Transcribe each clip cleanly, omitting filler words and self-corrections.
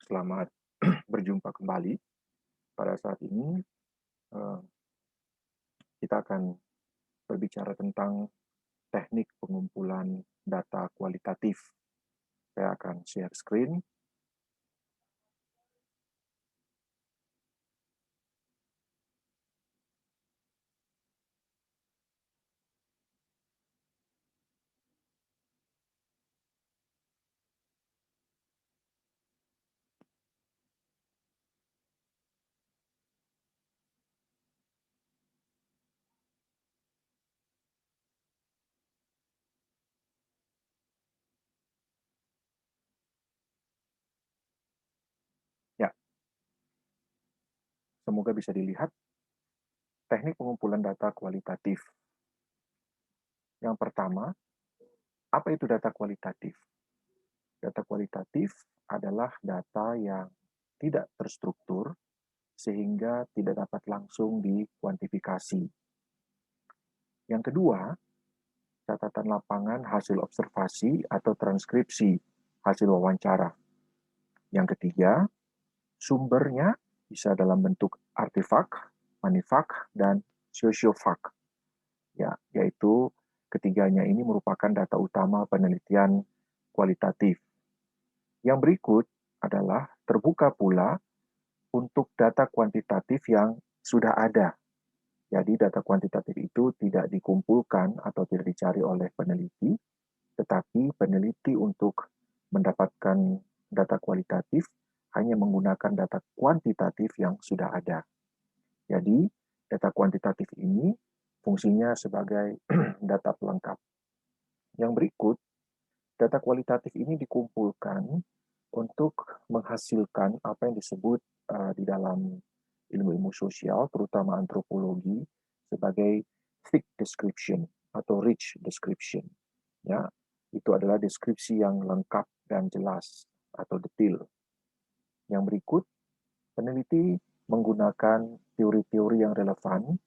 Selamat berjumpa kembali. Pada saat ini eh, kita akan berbicara tentang teknik pengumpulan data kualitatif. Saya akan share screen. Ya, semoga bisa dilihat teknik pengumpulan data kualitatif. Yang pertama, apa itu data kualitatif? Data kualitatif adalah data yang tidak terstruktur sehingga tidak dapat langsung dikuantifikasi. Yang kedua, catatan lapangan hasil observasi atau transkripsi hasil wawancara. Yang ketiga, sumbernya bisa dalam bentuk artefak, manifak, dan sosiofak. Ya, yaitu ketiganya ini merupakan data utama penelitian kualitatif. Yang berikut adalah terbuka pula untuk data kuantitatif yang sudah ada. Jadi data kuantitatif itu tidak dikumpulkan atau tidak dicari oleh peneliti, tetapi peneliti untuk mendapatkan data kualitatif hanya menggunakan data kuantitatif yang sudah ada. Jadi, data kuantitatif ini fungsinya sebagai data pelengkap. Yang berikut, data kualitatif ini dikumpulkan untuk menghasilkan apa yang disebut di dalam ilmu-ilmu sosial, terutama antropologi, sebagai thick description atau rich description. Ya, itu adalah deskripsi yang lengkap dan jelas atau detail. Yang berikut, peneliti menggunakan teori-teori yang relevan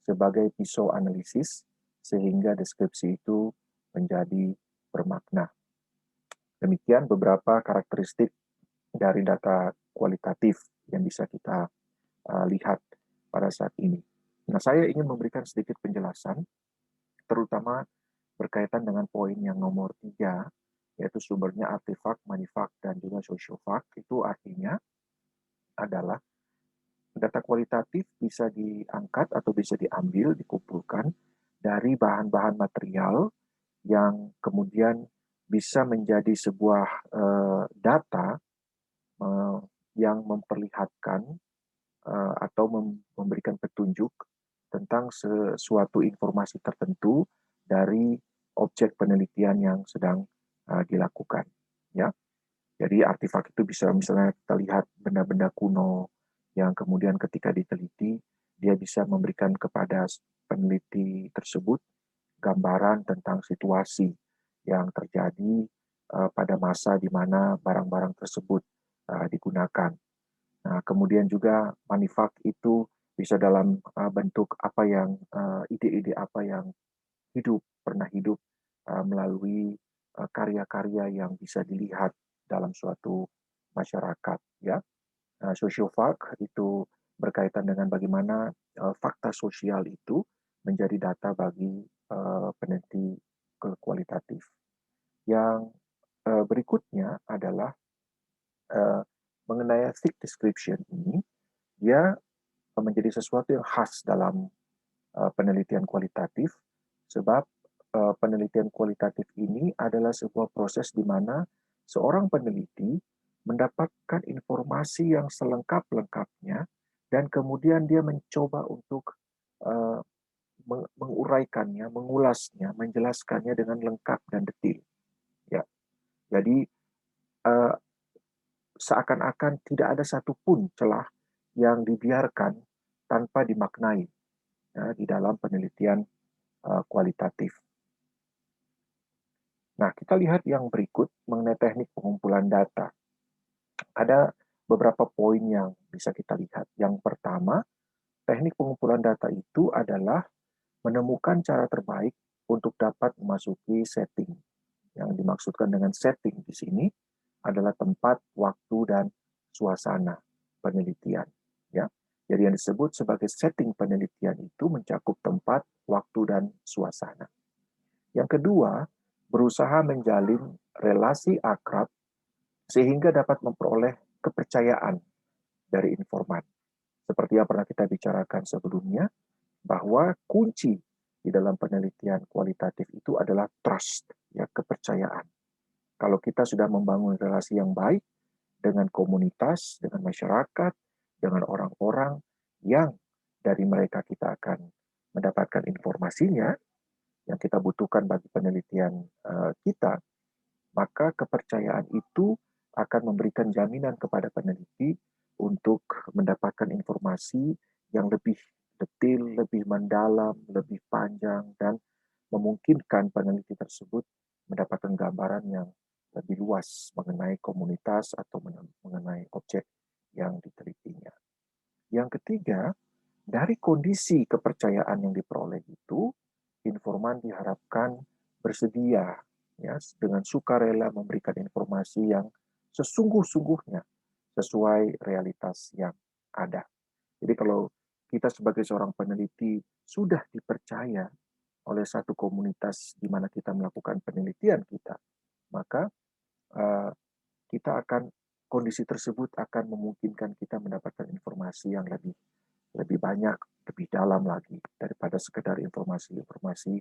sebagai pisau analisis sehingga deskripsi itu menjadi bermakna. Demikian beberapa karakteristik dari data kualitatif yang bisa kita lihat pada saat ini. Nah, saya ingin memberikan sedikit penjelasan, terutama berkaitan dengan poin yang nomor 3, yaitu sumbernya artefak, manifak, dan juga sosiofak. Itu artinya adalah data kualitatif bisa diangkat atau bisa diambil, dikumpulkan dari bahan-bahan material yang kemudian bisa menjadi sebuah data uh, yang memperlihatkan atau memberikan petunjuk tentang sesuatu informasi tertentu dari objek penelitian yang sedang dilakukan. Ya, jadi artefak itu bisa misalnya kita lihat benda-benda kuno yang kemudian ketika diteliti dia bisa memberikan kepada peneliti tersebut gambaran tentang situasi yang terjadi pada masa di mana barang-barang tersebut digunakan. Nah, kemudian juga manifak itu bisa dalam bentuk apa yang ide-ide apa yang pernah hidup melalui karya-karya yang bisa dilihat dalam suatu masyarakat. Ya, sosiofak itu berkaitan dengan bagaimana fakta sosial itu menjadi data bagi peneliti kualitatif. Yang berikutnya adalah uh, mengenai thick description ini, dia menjadi sesuatu yang khas dalam penelitian kualitatif, sebab penelitian kualitatif ini adalah sebuah proses di mana seorang peneliti mendapatkan informasi yang selengkap-lengkapnya dan kemudian dia mencoba untuk uh, menguraikannya, mengulasnya, menjelaskannya dengan lengkap dan detail. Ya, jadi uh, seakan-akan tidak ada satupun celah yang dibiarkan tanpa dimaknai ya, di dalam penelitian kualitatif. Nah, kita lihat yang berikut mengenai teknik pengumpulan data. Ada beberapa poin yang bisa kita lihat. Yang pertama, teknik pengumpulan data itu adalah menemukan cara terbaik untuk dapat memasuki setting. Yang dimaksudkan dengan setting di sini adalah tempat, waktu, dan suasana penelitian. Ya, jadi yang disebut sebagai setting penelitian itu mencakup tempat, waktu, dan suasana. Yang kedua, berusaha menjalin relasi akrab sehingga dapat memperoleh kepercayaan dari informan. Seperti yang pernah kita bicarakan sebelumnya, bahwa kunci di dalam penelitian kualitatif itu adalah trust, ya, kepercayaan. Kalau kita sudah membangun relasi yang baik dengan komunitas, dengan masyarakat, dengan orang-orang yang dari mereka kita akan mendapatkan informasinya yang kita butuhkan bagi penelitian kita, maka kepercayaan itu akan memberikan jaminan kepada peneliti untuk mendapatkan informasi yang lebih detail, lebih mendalam, lebih panjang, dan memungkinkan peneliti tersebut mendapatkan gambaran yang lebih luas mengenai komunitas atau mengenai objek yang ditelitinya. Yang ketiga, dari kondisi kepercayaan yang diperoleh itu, informan diharapkan bersedia, ya, dengan sukarela memberikan informasi yang sesungguh-sungguhnya sesuai realitas yang ada. Jadi kalau kita sebagai seorang peneliti sudah dipercaya oleh satu komunitas di mana kita melakukan penelitian kita, maka uh, kita akan kondisi tersebut akan memungkinkan kita mendapatkan informasi yang lebih banyak, lebih dalam lagi daripada sekedar informasi-informasi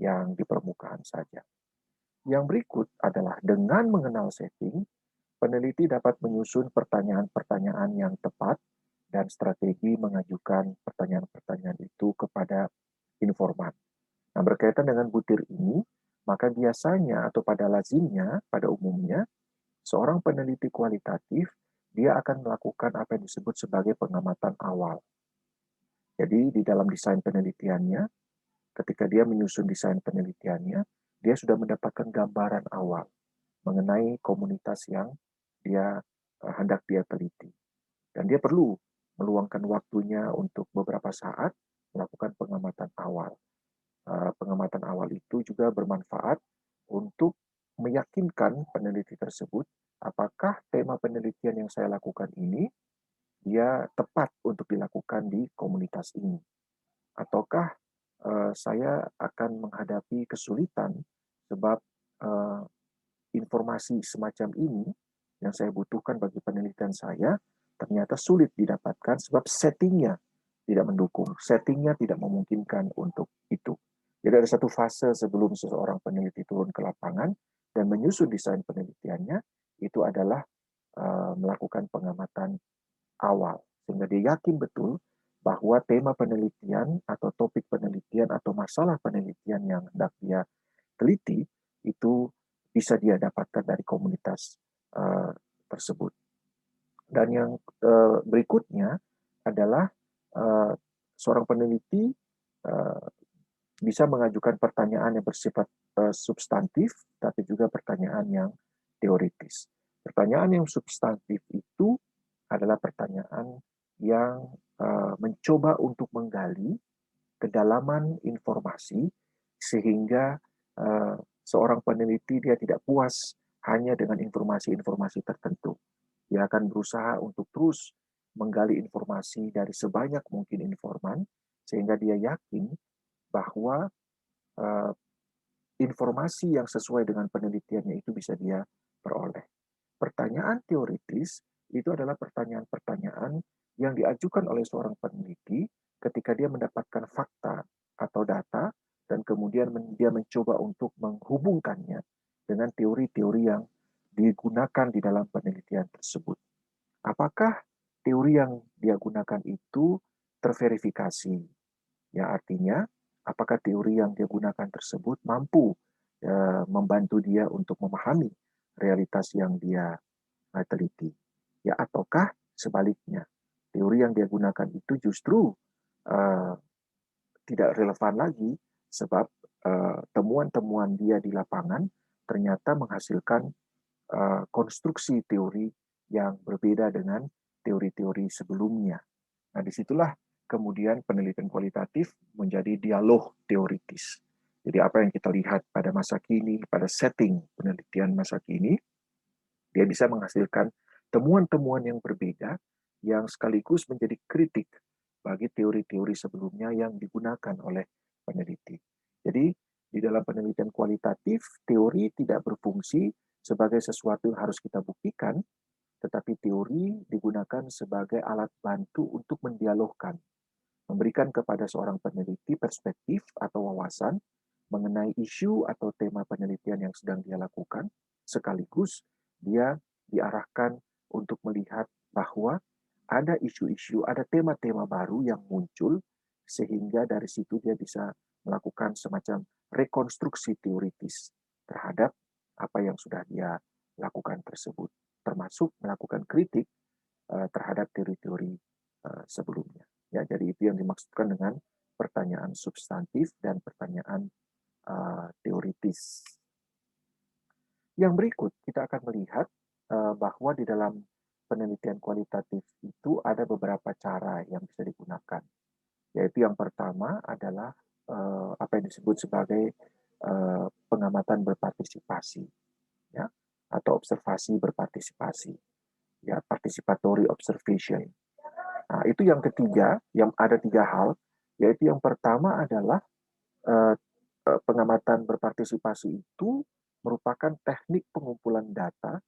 yang di permukaan saja. Yang berikut adalah dengan mengenal setting, peneliti dapat menyusun pertanyaan-pertanyaan yang tepat dan strategi mengajukan pertanyaan-pertanyaan itu kepada informan. Nah, berkaitan dengan butir ini, maka biasanya atau pada lazimnya, pada umumnya, seorang peneliti kualitatif, dia akan melakukan apa yang disebut sebagai pengamatan awal. Jadi di dalam desain penelitiannya, ketika dia menyusun desain penelitiannya, dia sudah mendapatkan gambaran awal mengenai komunitas yang dia hendak dia teliti. Dan dia perlu meluangkan waktunya untuk beberapa saat melakukan pengamatan awal. Pengamatan awal itu juga bermanfaat untuk meyakinkan peneliti tersebut apakah tema penelitian yang saya lakukan ini dia tepat untuk dilakukan di komunitas ini, ataukah saya akan menghadapi kesulitan sebab uh, informasi semacam ini yang saya butuhkan bagi penelitian saya ternyata sulit didapatkan sebab settingnya tidak mendukung, settingnya tidak memungkinkan untuk itu. Jadi ada satu fase sebelum seseorang peneliti turun ke lapangan dan menyusun desain penelitiannya, itu adalah melakukan pengamatan awal, sehingga dia yakin betul bahwa tema penelitian atau topik penelitian atau masalah penelitian yang hendak dia teliti itu bisa dia dapatkan dari komunitas tersebut. Dan yang berikutnya adalah seorang peneliti bisa mengajukan pertanyaan yang bersifat substantif, tapi juga pertanyaan yang teoritis. Pertanyaan yang substantif itu adalah pertanyaan yang mencoba untuk menggali kedalaman informasi sehingga seorang peneliti dia tidak puas hanya dengan informasi-informasi tertentu. Dia akan berusaha untuk terus menggali informasi dari sebanyak mungkin informan sehingga dia yakin bahwa uh, informasi yang sesuai dengan penelitiannya itu bisa dia peroleh. Pertanyaan teoritis itu adalah pertanyaan-pertanyaan yang diajukan oleh seorang peneliti ketika dia mendapatkan fakta atau data dan kemudian dia mencoba untuk menghubungkannya dengan teori-teori yang digunakan di dalam penelitian tersebut. Apakah teori yang dia gunakan itu terverifikasi? Ya, artinya apakah teori yang dia gunakan tersebut mampu membantu dia untuk memahami realitas yang dia teliti. Ya, ataukah sebaliknya, teori yang dia gunakan itu justru uh, tidak relevan lagi sebab temuan-temuan dia di lapangan ternyata menghasilkan konstruksi teori yang berbeda dengan teori-teori sebelumnya. Nah, disitulah kemudian penelitian kualitatif menjadi dialog teoritis. Jadi apa yang kita lihat pada masa kini, pada setting penelitian masa kini, dia bisa menghasilkan temuan-temuan yang berbeda yang sekaligus menjadi kritik bagi teori-teori sebelumnya yang digunakan oleh peneliti. Jadi, di dalam penelitian kualitatif, teori tidak berfungsi sebagai sesuatu yang harus kita buktikan, tetapi teori digunakan sebagai alat bantu untuk mendialogkan, memberikan kepada seorang peneliti perspektif atau wawasan mengenai isu atau tema penelitian yang sedang dia lakukan, sekaligus dia diarahkan untuk melihat bahwa ada isu-isu, ada tema-tema baru yang muncul, sehingga dari situ dia bisa melakukan semacam rekonstruksi teoritis terhadap apa yang sudah dia lakukan tersebut, termasuk melakukan kritik terhadap teori-teori sebelumnya. Ya, jadi itu yang dimaksudkan dengan pertanyaan substantif dan pertanyaan teoritis. Yang berikut kita akan melihat bahwa di dalam penelitian kualitatif itu ada beberapa cara yang bisa digunakan. Yaitu yang pertama adalah apa yang disebut sebagai pengamatan berpartisipasi, ya, atau observasi berpartisipasi, ya, participatory observation. Nah, itu yang ketiga, yang ada tiga hal, yaitu yang pertama adalah eh, pengamatan berpartisipasi itu merupakan teknik pengumpulan data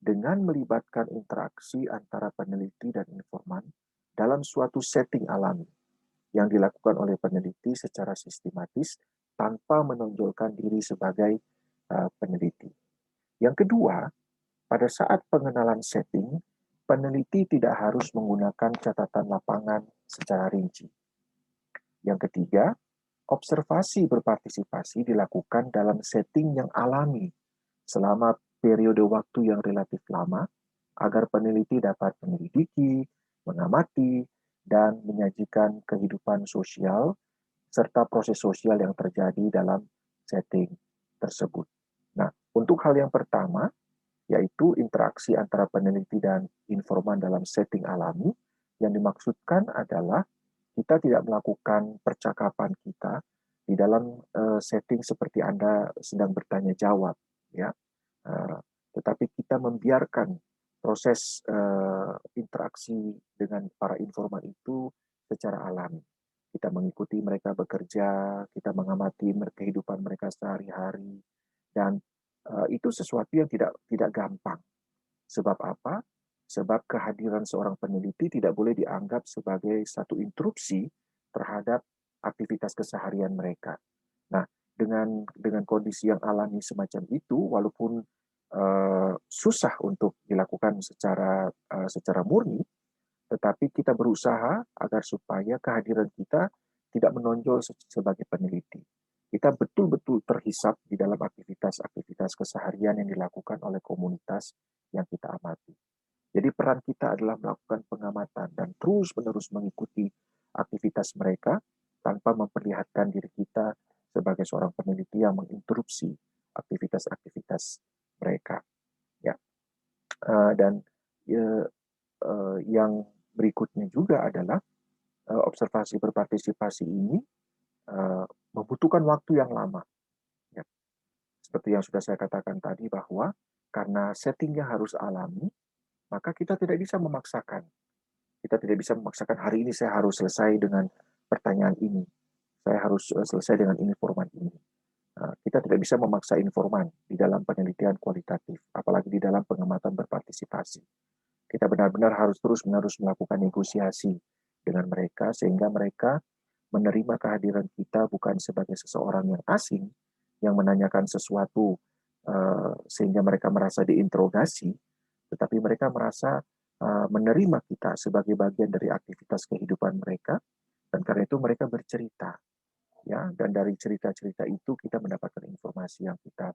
dengan melibatkan interaksi antara peneliti dan informan dalam suatu setting alami yang dilakukan oleh peneliti secara sistematis tanpa menonjolkan diri sebagai peneliti. Yang kedua, pada saat pengenalan setting, peneliti tidak harus menggunakan catatan lapangan secara rinci. Yang ketiga, observasi berpartisipasi dilakukan dalam setting yang alami selama periode waktu yang relatif lama agar peneliti dapat menyelidiki, mengamati, dan menyajikan kehidupan sosial serta proses sosial yang terjadi dalam setting tersebut. Nah, untuk hal yang pertama, yaitu interaksi antara peneliti dan informan dalam setting alami, yang dimaksudkan adalah kita tidak melakukan percakapan kita di dalam setting seperti Anda sedang bertanya jawab, ya. Tetapi kita membiarkan proses interaksi dengan para informan itu secara alami. Kita mengikuti mereka bekerja, kita mengamati kehidupan mereka sehari-hari, dan itu sesuatu yang tidak gampang. Sebab apa? Sebab kehadiran seorang peneliti tidak boleh dianggap sebagai satu interupsi terhadap aktivitas keseharian mereka. Nah, dengan kondisi yang alami semacam itu, walaupun susah untuk dilakukan secara murni, tetapi kita berusaha agar supaya kehadiran kita tidak menonjol sebagai peneliti. Kita betul-betul terhisap di dalam aktivitas-aktivitas keseharian yang dilakukan oleh komunitas yang kita amati. Jadi peran kita adalah melakukan pengamatan dan terus-menerus mengikuti aktivitas mereka tanpa memperlihatkan diri kita sebagai seorang peneliti yang menginterupsi aktivitas-aktivitas mereka. Ya, dan yang berikutnya juga adalah observasi berpartisipasi ini membutuhkan waktu yang lama. Ya. Seperti yang sudah saya katakan tadi bahwa karena settingnya harus alami, maka kita tidak bisa memaksakan. Kita tidak bisa memaksakan hari ini saya harus selesai dengan pertanyaan ini. Saya harus selesai dengan informan ini. Kita tidak bisa memaksa informan di dalam penelitian kualitatif, apalagi di dalam pengamatan berpartisipasi. Kita benar-benar harus terus-menerus melakukan negosiasi dengan mereka sehingga mereka menerima kehadiran kita bukan sebagai seseorang yang asing yang menanyakan sesuatu sehingga mereka merasa diinterogasi, tetapi mereka merasa menerima kita sebagai bagian dari aktivitas kehidupan mereka, dan karena itu mereka bercerita, ya, dan dari cerita-cerita itu kita mendapatkan informasi yang kita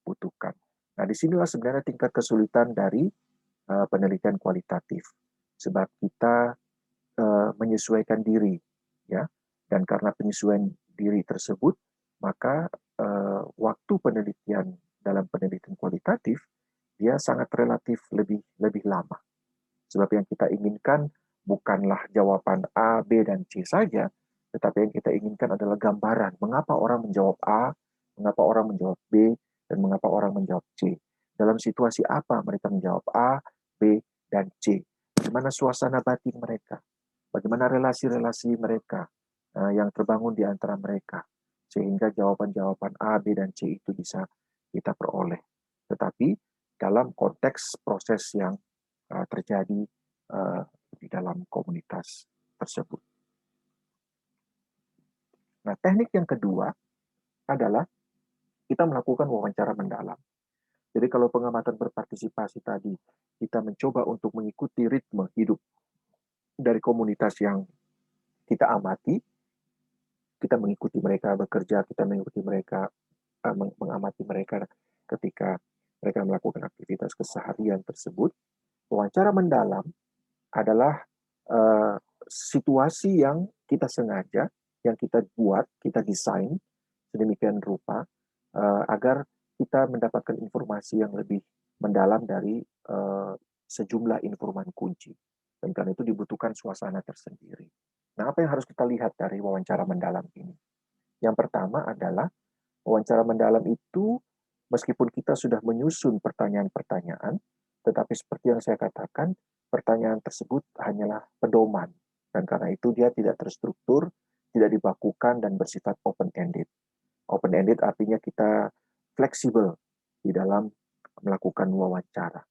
butuhkan. Nah, disinilah sebenarnya tingkat kesulitan dari penelitian kualitatif, sebab kita menyesuaikan diri, ya, dan karena penyesuaian diri tersebut, maka waktu penelitian dalam penelitian kualitatif dia sangat relatif lebih lama. Sebab yang kita inginkan bukanlah jawaban A, B, dan C saja, tetapi yang kita inginkan adalah gambaran mengapa orang menjawab A, mengapa orang menjawab B, dan mengapa orang menjawab C. Dalam situasi apa mereka menjawab A, B, dan C, bagaimana suasana batin mereka, bagaimana relasi-relasi mereka yang terbangun di antara mereka, sehingga jawaban-jawaban A, B, dan C itu bisa kita peroleh. Tetapi dalam konteks proses yang terjadi di dalam komunitas tersebut. Nah, teknik yang kedua adalah kita melakukan wawancara mendalam. Jadi kalau pengamatan berpartisipasi tadi, kita mencoba untuk mengikuti ritme hidup dari komunitas yang kita amati, kita mengikuti mereka bekerja, kita mengikuti mereka, mengamati mereka ketika mereka melakukan aktivitas keseharian tersebut. Wawancara mendalam adalah situasi yang kita sengaja, yang kita buat, kita desain sedemikian rupa agar kita mendapatkan informasi yang lebih mendalam dari sejumlah informan kunci. Dan karena itu dibutuhkan suasana tersendiri. Nah, apa yang harus kita lihat dari wawancara mendalam ini? Yang pertama adalah wawancara mendalam itu, meskipun kita sudah menyusun pertanyaan-pertanyaan, tetapi seperti yang saya katakan, pertanyaan tersebut hanyalah pedoman. Dan karena itu dia tidak terstruktur, tidak dibakukan, dan bersifat open-ended. Open-ended artinya kita fleksibel di dalam melakukan wawancara.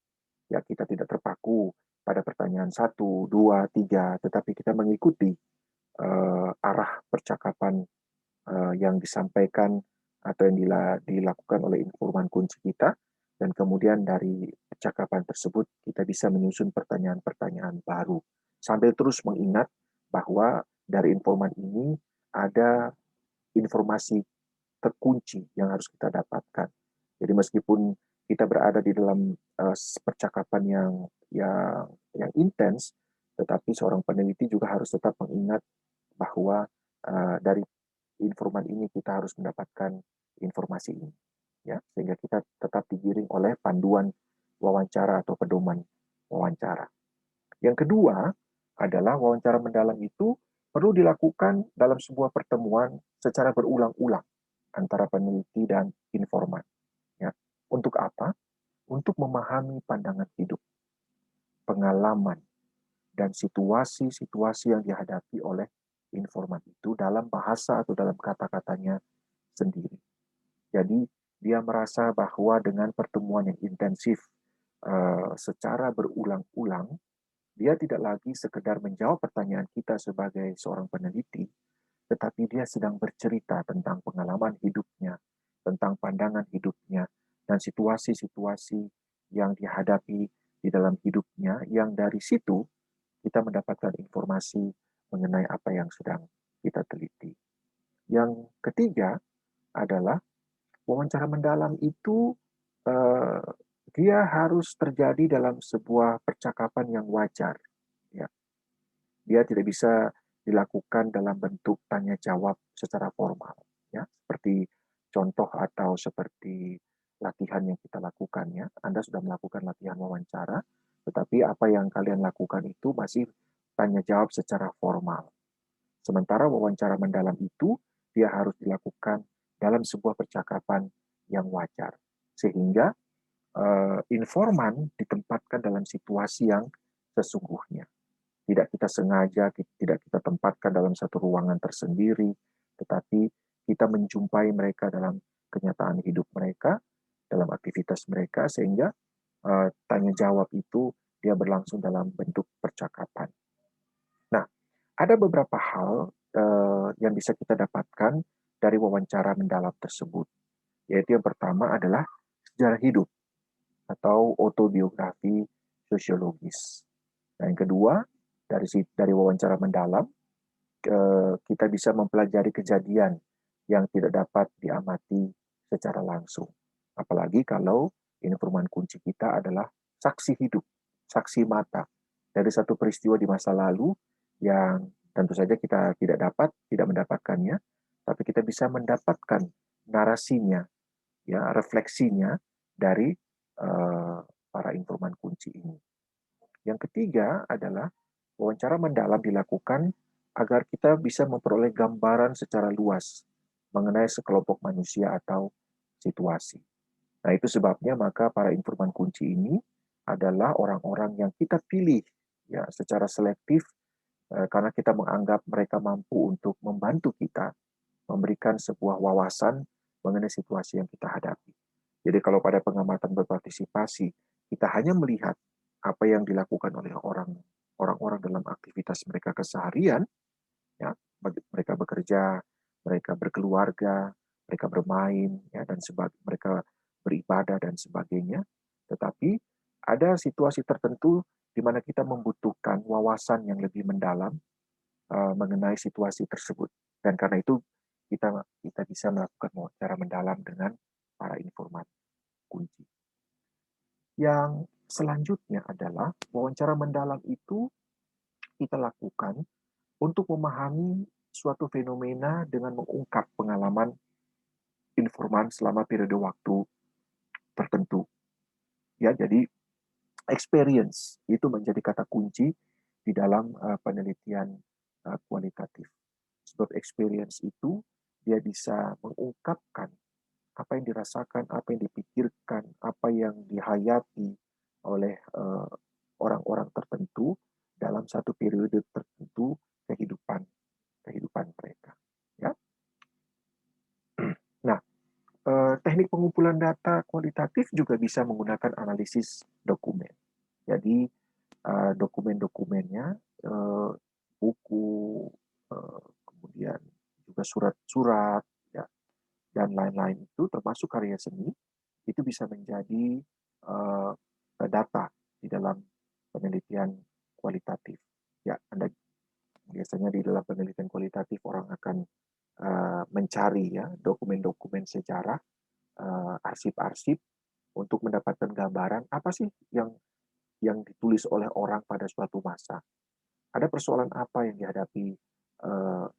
Ya, kita tidak terpaku pada pertanyaan 1, 2, 3, tetapi kita mengikuti arah percakapan yang disampaikan atau yang dilakukan oleh informan kunci kita, dan kemudian dari percakapan tersebut kita bisa menyusun pertanyaan-pertanyaan baru sambil terus mengingat bahwa dari informan ini ada informasi terkunci yang harus kita dapatkan. Jadi meskipun kita berada di dalam percakapan yang intens, tetapi seorang peneliti juga harus tetap mengingat bahwa dari informan ini kita harus mendapatkan informasi ini, ya, sehingga kita tetap digiring oleh panduan wawancara atau pedoman wawancara. Yang kedua adalah wawancara mendalam itu perlu dilakukan dalam sebuah pertemuan secara berulang-ulang antara peneliti dan informan. Ya. Untuk apa? Untuk memahami pandangan hidup, pengalaman, dan situasi-situasi yang dihadapi oleh informan itu dalam bahasa atau dalam kata-katanya sendiri. Jadi dia merasa bahwa dengan pertemuan yang intensif secara berulang-ulang, dia tidak lagi sekedar menjawab pertanyaan kita sebagai seorang peneliti, tetapi dia sedang bercerita tentang pengalaman hidupnya, tentang pandangan hidupnya, dan situasi-situasi yang dihadapi di dalam hidupnya, yang dari situ kita mendapatkan informasi mengenai apa yang sedang kita teliti. Yang ketiga adalah wawancara mendalam itu eh, dia harus terjadi dalam sebuah percakapan yang wajar. Ya. Dia tidak bisa dilakukan dalam bentuk tanya jawab secara formal. Ya. Seperti contoh atau seperti latihan yang kita lakukan. Ya. Anda sudah melakukan latihan wawancara, tetapi apa yang kalian lakukan itu masih tanya jawab secara formal. Sementara wawancara mendalam itu dia harus dilakukan dalam sebuah percakapan yang wajar. Sehingga informan ditempatkan dalam situasi yang sesungguhnya. Tidak kita sengaja, tidak kita tempatkan dalam satu ruangan tersendiri, tetapi kita menjumpai mereka dalam kenyataan hidup mereka, dalam aktivitas mereka, sehingga tanya jawab itu dia berlangsung dalam bentuk percakapan. Nah, ada beberapa hal yang bisa kita dapatkan dari wawancara mendalam tersebut. Yaitu yang pertama adalah sejarah hidup atau autobiografi sosiologis. Nah, yang kedua, dari wawancara mendalam, kita bisa mempelajari kejadian yang tidak dapat diamati secara langsung. Apalagi kalau informan kunci kita adalah saksi hidup, saksi mata dari satu peristiwa di masa lalu yang tentu saja kita tidak mendapatkannya, tapi kita bisa mendapatkan narasinya, ya, refleksinya dari para informan kunci ini. Yang ketiga adalah wawancara mendalam dilakukan agar kita bisa memperoleh gambaran secara luas mengenai sekelompok manusia atau situasi. Nah, itu sebabnya maka para informan kunci ini adalah orang-orang yang kita pilih ya secara selektif karena kita menganggap mereka mampu untuk membantu kita memberikan sebuah wawasan mengenai situasi yang kita hadapi. Jadi kalau pada pengamatan berpartisipasi, kita hanya melihat apa yang dilakukan oleh orang-orang dalam aktivitas mereka keseharian, ya, mereka bekerja, mereka berkeluarga, mereka bermain, ya, dan mereka beribadah dan sebagainya. Tetapi ada situasi tertentu di mana kita membutuhkan wawasan yang lebih mendalam mengenai situasi tersebut. Dan karena itu kita bisa melakukan wawancara mendalam dengan para informan kunci. Yang selanjutnya adalah wawancara mendalam itu kita lakukan untuk memahami suatu fenomena dengan mengungkap pengalaman informan selama periode waktu tertentu. Ya, jadi experience itu menjadi kata kunci di dalam penelitian kualitatif. Sebab experience itu dia bisa mengungkapkan apa yang dirasakan, apa yang dipikirkan, apa yang dihayati oleh orang-orang tertentu dalam satu periode tertentu kehidupan kehidupan mereka. Ya. Nah, teknik pengumpulan data kualitatif juga bisa menggunakan analisis dokumen. Jadi dokumen-dokumennya, buku, kemudian juga surat-surat, ya, dan lain-lain itu termasuk karya seni itu bisa menjadi data di dalam penelitian kualitatif. Ya, Anda biasanya di dalam penelitian kualitatif orang akan mencari ya dokumen-dokumen sejarah, arsip-arsip untuk mendapatkan gambaran apa sih yang ditulis oleh orang pada suatu masa. Ada persoalan apa yang dihadapi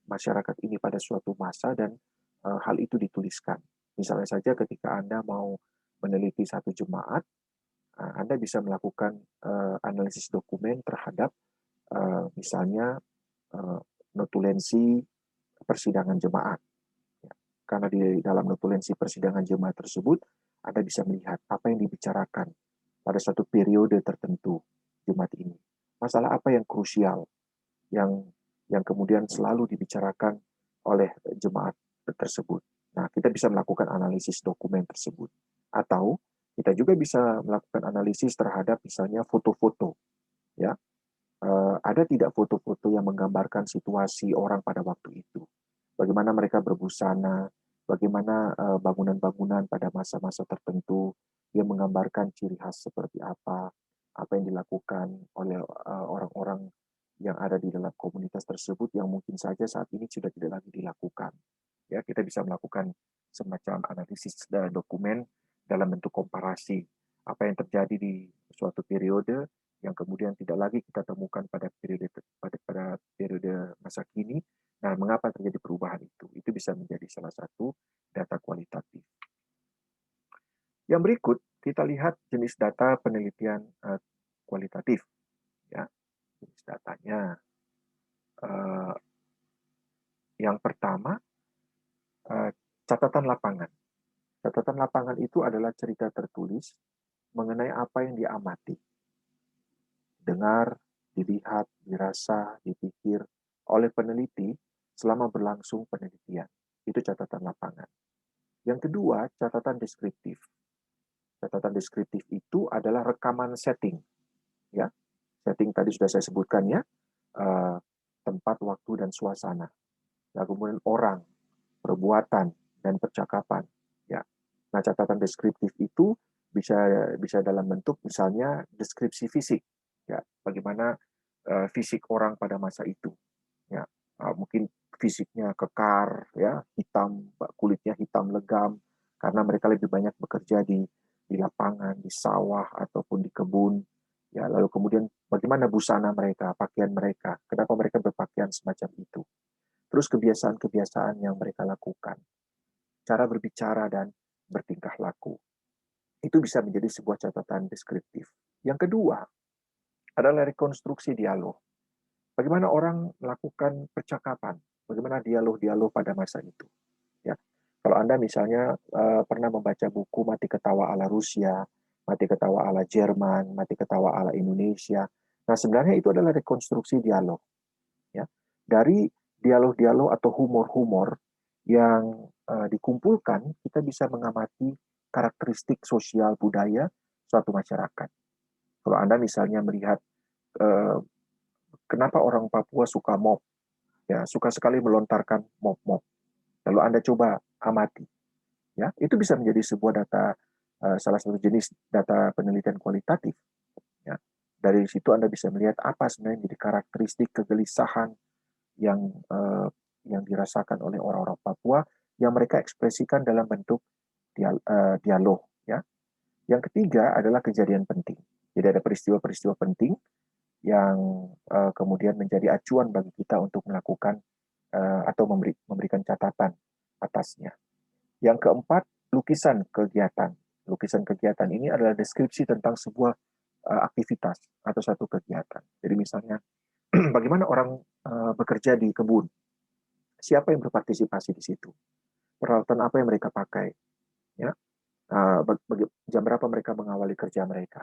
masyarakat ini pada suatu masa dan hal itu dituliskan. Misalnya saja ketika Anda mau meneliti satu jemaat, Anda bisa melakukan analisis dokumen terhadap misalnya notulensi persidangan jemaat. Ya. Karena di dalam notulensi persidangan jemaat tersebut, Anda bisa melihat apa yang dibicarakan pada suatu periode tertentu jemaat ini. Masalah apa yang krusial, yang kemudian selalu dibicarakan oleh jemaat tersebut. Nah, kita bisa melakukan analisis dokumen tersebut. Atau kita juga bisa melakukan analisis terhadap misalnya foto-foto. Ya, ada tidak foto-foto yang menggambarkan situasi orang pada waktu itu? Bagaimana mereka berbusana, bagaimana bangunan-bangunan pada masa-masa tertentu yang menggambarkan ciri khas seperti apa yang dilakukan oleh orang-orang yang ada di dalam komunitas tersebut yang mungkin saja saat ini sudah tidak lagi dilakukan. Ya, kita bisa melakukan semacam analisis dokumen dalam bentuk komparasi apa yang terjadi di suatu periode yang kemudian tidak lagi kita temukan pada periode masa kini. Nah, mengapa terjadi perubahan itu? Itu bisa menjadi salah satu data kualitatif. Yang berikut kita lihat jenis data penelitian kualitatif. Ya, jenis datanya. Yang pertama, catatan lapangan. Catatan lapangan itu adalah cerita tertulis mengenai apa yang diamati, dengar, dilihat, dirasa, dipikir oleh peneliti selama berlangsung penelitian. Itu catatan lapangan. Yang kedua, catatan deskriptif. Catatan deskriptif itu adalah rekaman setting. Ya, setting tadi sudah saya sebutkan ya, tempat, waktu, dan suasana. Nah, kemudian orang, perbuatan, dan percakapan. Ya. Nah, catatan deskriptif itu bisa dalam bentuk misalnya deskripsi fisik. Ya, bagaimana fisik orang pada masa itu. Ya, mungkin fisiknya kekar, ya, hitam, kulitnya hitam legam, karena mereka lebih banyak bekerja di lapangan, di sawah ataupun di kebun. Ya, lalu kemudian bagaimana busana mereka, pakaian mereka, kenapa mereka berpakaian semacam itu. Terus kebiasaan-kebiasaan yang mereka lakukan, cara berbicara dan bertingkah laku. Itu bisa menjadi sebuah catatan deskriptif. Yang kedua adalah rekonstruksi dialog. Bagaimana orang melakukan percakapan, bagaimana dialog-dialog pada masa itu. Ya. Kalau Anda misalnya pernah membaca buku Mati Ketawa ala Rusia, mati ketawa ala Jerman, mati ketawa ala Indonesia. Nah, sebenarnya itu adalah rekonstruksi dialog, ya. Dari dialog-dialog atau humor-humor yang dikumpulkan, kita bisa mengamati karakteristik sosial budaya suatu masyarakat. Kalau Anda misalnya melihat eh, kenapa orang Papua suka mob, ya suka sekali melontarkan mob-mob. Lalu Anda coba amati, ya itu bisa menjadi sebuah data, salah satu jenis data penelitian kualitatif. Ya. Dari situ Anda bisa melihat apa sebenarnya jadi karakteristik kegelisahan yang yang dirasakan oleh orang-orang Papua yang mereka ekspresikan dalam bentuk dialog. Ya. Yang ketiga adalah kejadian penting. Jadi ada peristiwa-peristiwa penting yang kemudian menjadi acuan bagi kita untuk melakukan atau memberikan catatan atasnya. Yang keempat, lukisan kegiatan. Lukisan kegiatan ini adalah deskripsi tentang sebuah aktivitas atau satu kegiatan. Jadi misalnya, bagaimana orang bekerja di kebun, siapa yang berpartisipasi di situ, peralatan apa yang mereka pakai, ya, jam berapa mereka mengawali kerja mereka,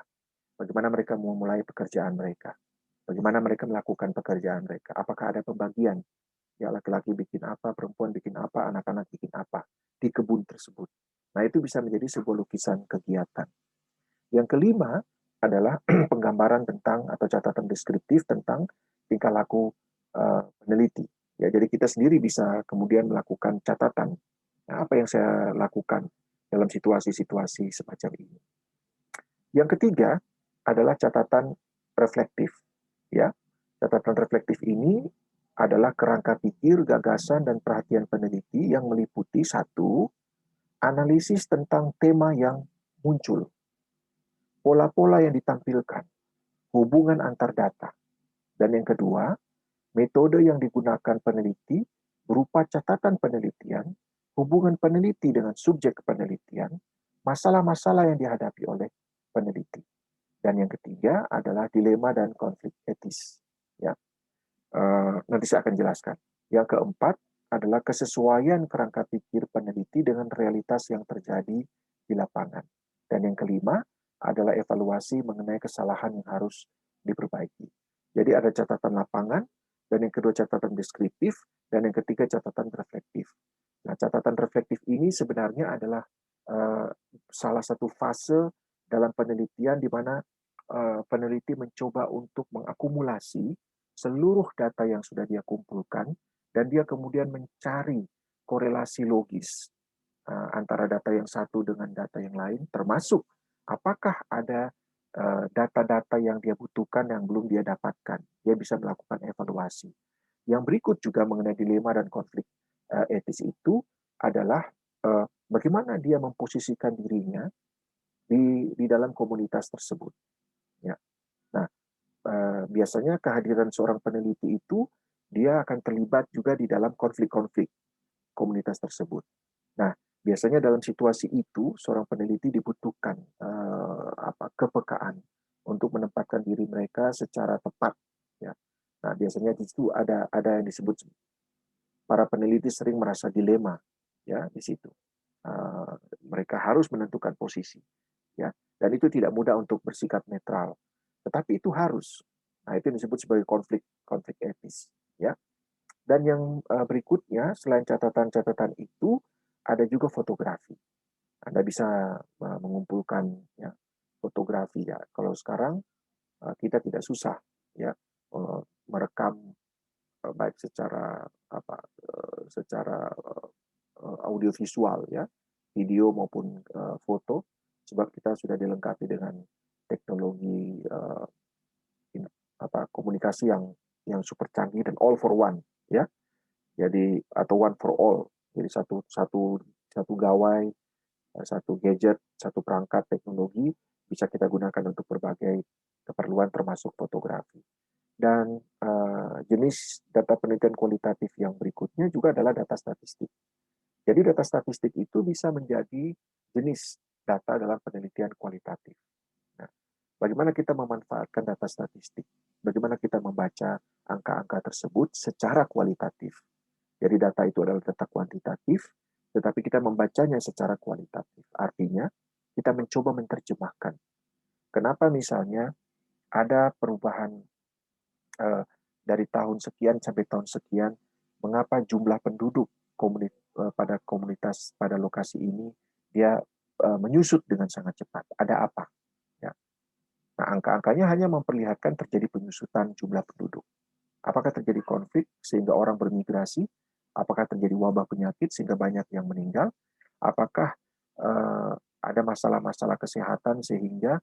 bagaimana mereka memulai pekerjaan mereka, bagaimana mereka melakukan pekerjaan mereka, apakah ada pembagian, ya laki-laki bikin apa, perempuan bikin apa, anak-anak bikin apa di kebun tersebut. Nah, itu bisa menjadi sebuah lukisan kegiatan. Yang kelima adalah penggambaran tentang atau catatan deskriptif tentang tingkah laku peneliti. Ya, jadi kita sendiri bisa kemudian melakukan catatan, nah, apa yang saya lakukan dalam situasi-situasi semacam ini. Yang ketiga adalah catatan reflektif. Ya, catatan reflektif ini adalah kerangka pikir, gagasan, dan perhatian peneliti yang meliputi satu, analisis tentang tema yang muncul, pola-pola yang ditampilkan, hubungan antar data. Dan yang kedua, metode yang digunakan peneliti berupa catatan penelitian, hubungan peneliti dengan subjek penelitian, masalah-masalah yang dihadapi oleh peneliti. Dan yang ketiga adalah dilema dan konflik etis. Ya, nanti saya akan jelaskan. Yang keempat adalah kesesuaian kerangka pikir peneliti dengan realitas yang terjadi di lapangan. Dan yang kelima adalah evaluasi mengenai kesalahan yang harus diperbaiki. Jadi ada catatan lapangan, dan yang kedua catatan deskriptif, dan yang ketiga catatan reflektif. Nah, catatan reflektif ini sebenarnya adalah salah satu fase dalam penelitian di mana peneliti mencoba untuk mengakumulasi seluruh data yang sudah dia kumpulkan, dan dia kemudian mencari korelasi logis antara data yang satu dengan data yang lain, termasuk apakah ada data-data yang dia butuhkan yang belum dia dapatkan. Dia bisa melakukan evaluasi. Yang berikut juga mengenai dilema dan konflik etis itu adalah bagaimana dia memposisikan dirinya di dalam komunitas tersebut. Ya. Nah, biasanya kehadiran seorang peneliti itu dia akan terlibat juga di dalam konflik-konflik komunitas tersebut. Nah, biasanya dalam situasi itu seorang peneliti dibutuhkan kepekaan untuk menempatkan diri mereka secara tepat. Ya. Nah, biasanya di situ ada yang disebut, para peneliti sering merasa dilema, ya di situ. Mereka harus menentukan posisi, ya, dan itu tidak mudah untuk bersikap netral, tetapi itu harus. Nah, itu disebut sebagai konflik konflik etis, ya. Dan yang berikutnya, selain catatan-catatan itu, ada juga fotografi. Anda bisa mengumpulkan, ya, fotografi, ya. Kalau sekarang kita tidak susah, ya, merekam baik secara secara audiovisual, ya, video maupun foto, sebab kita sudah dilengkapi dengan teknologi komunikasi yang super canggih dan all for one, ya. Jadi atau one for all. Jadi satu satu satu gawai, satu gadget, satu perangkat teknologi bisa kita gunakan untuk berbagai keperluan termasuk fotografi. Dan jenis data penelitian kualitatif yang berikutnya juga adalah data statistik. Jadi data statistik itu bisa menjadi jenis data dalam penelitian kualitatif. Nah, bagaimana kita memanfaatkan data statistik? Bagaimana kita membaca angka-angka tersebut secara kualitatif? Jadi data itu adalah data kuantitatif, tetapi kita membacanya secara kualitatif. Artinya, kita mencoba menerjemahkan Kenapa misalnya ada perubahan dari tahun sekian sampai tahun sekian, mengapa jumlah penduduk pada komunitas pada lokasi ini dia menyusut dengan sangat cepat? Ada apa? Ya. Nah, angka-angkanya hanya memperlihatkan terjadi penyusutan jumlah penduduk. Apakah terjadi konflik sehingga orang bermigrasi? Apakah terjadi wabah penyakit sehingga banyak yang meninggal? Apakah ada masalah-masalah kesehatan sehingga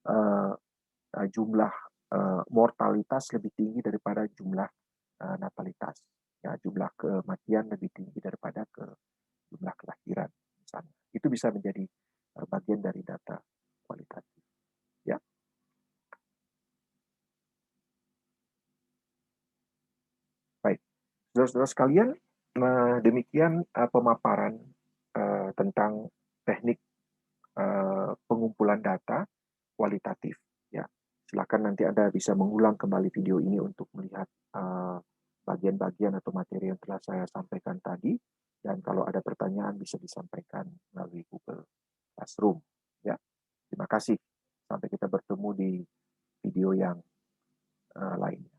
uh, jumlah mortalitas lebih tinggi daripada jumlah natalitas? Ya, jumlah kematian lebih tinggi daripada jumlah kelahiran, misalnya. Itu bisa menjadi bagian dari data kualitatif. Ya, baik. Saudara-saudara sekalian, demikian pemaparan tentang teknik pengumpulan data kualitatif. Ya, silakan nanti Anda bisa mengulang kembali video ini untuk melihat bagian-bagian atau materi yang telah saya sampaikan tadi. Dan kalau ada pertanyaan bisa disampaikan melalui Google Classroom. Ya, terima kasih. Sampai kita bertemu di video yang lainnya.